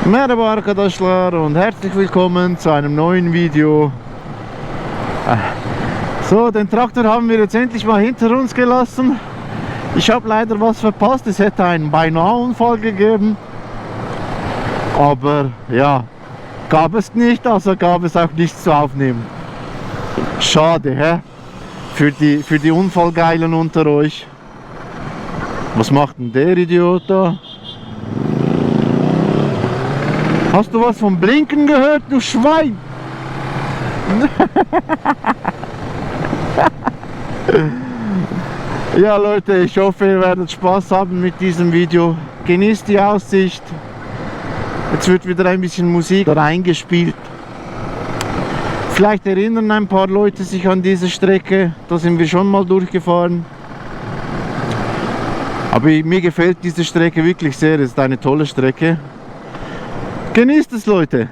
Merhaba arkadaşlar und herzlich willkommen zu einem neuen Video. So, den Traktor haben wir jetzt endlich mal hinter uns gelassen. Ich habe leider was verpasst, es hätte einen Beinahe-Unfall gegeben. Aber ja, gab es nicht, also gab es auch nichts zu aufnehmen. Schade, hä? Für die Unfallgeilen unter euch. Was macht denn der Idiot da? Hast du was vom Blinken gehört, du Schwein? Ja Leute, ich hoffe, ihr werdet Spaß haben mit diesem Video. Genießt die Aussicht. Jetzt wird wieder ein bisschen Musik reingespielt. Vielleicht erinnern ein paar Leute sich an diese Strecke. Da sind wir schon mal durchgefahren. Aber mir gefällt diese Strecke wirklich sehr. Es ist eine tolle Strecke. Genießt es, Leute!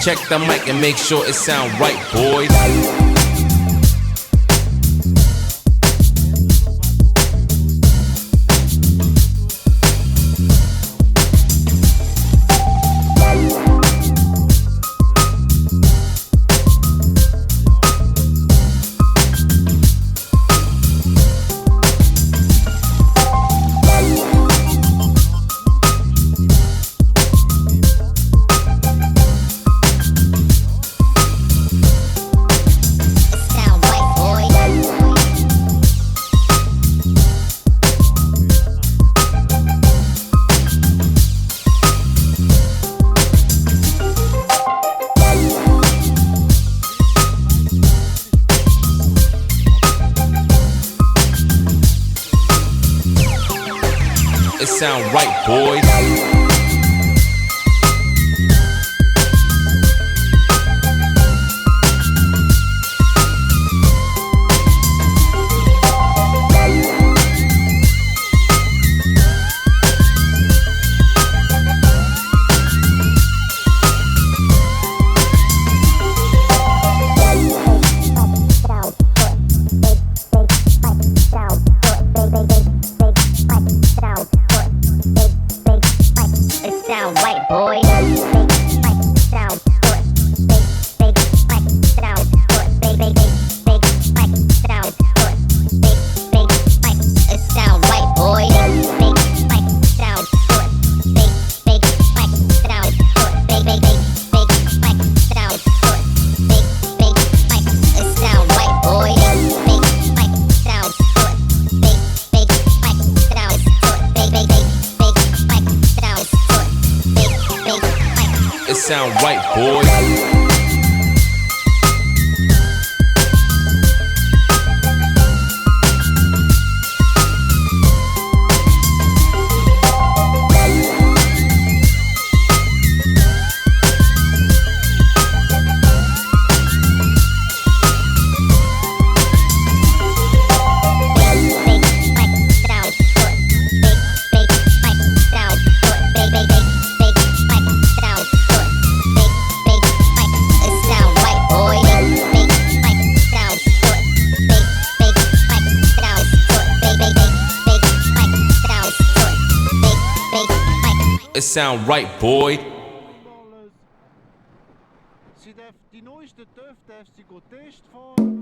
Check the mic and make sure it sound right, boys. It sound right, boys. Sound right, boys. It sound right, boy. Sie darf die neueste TÜV darf sie Test fahren.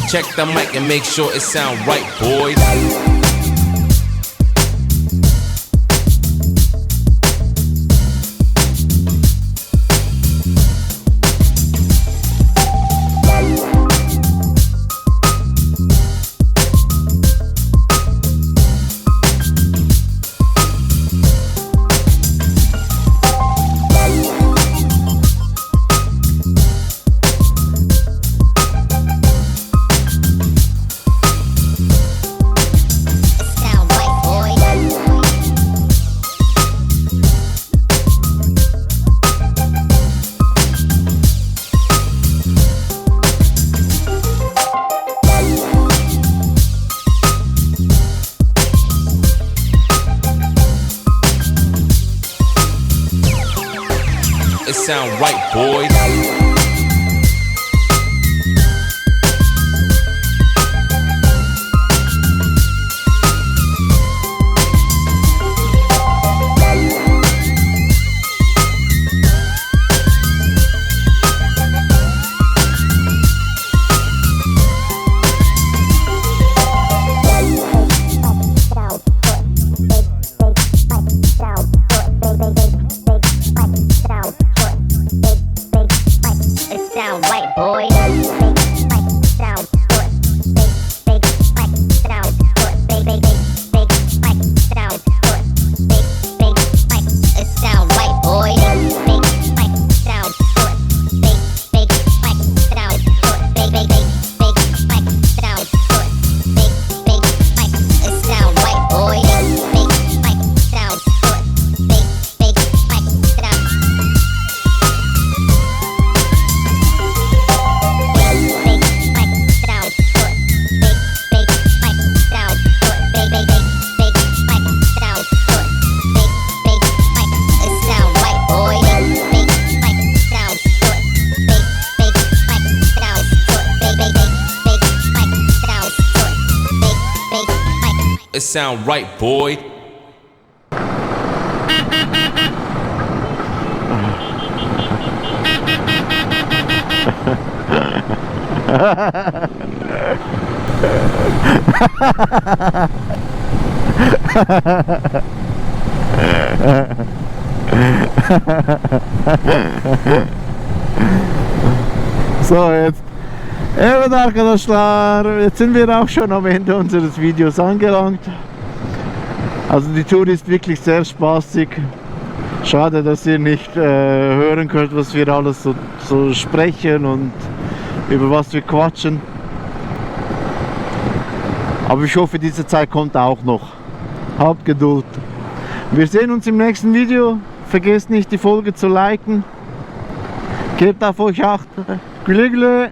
Check the mic and make sure it sound right, boys. It sound right, boys. Sound right, boy. It sound right, boy. So, jetzt. Evet arkadaşlar, jetzt sind wir auch schon am Ende unseres Videos angelangt. Also die Tour ist wirklich sehr spaßig. Schade, dass ihr nicht hören könnt, was wir alles so sprechen und über was wir quatschen. Aber ich hoffe, diese Zeit kommt auch noch. Habt Geduld. Wir sehen uns im nächsten Video. Vergesst nicht, die Folge zu liken. Gebt auf euch Acht. Güle güle.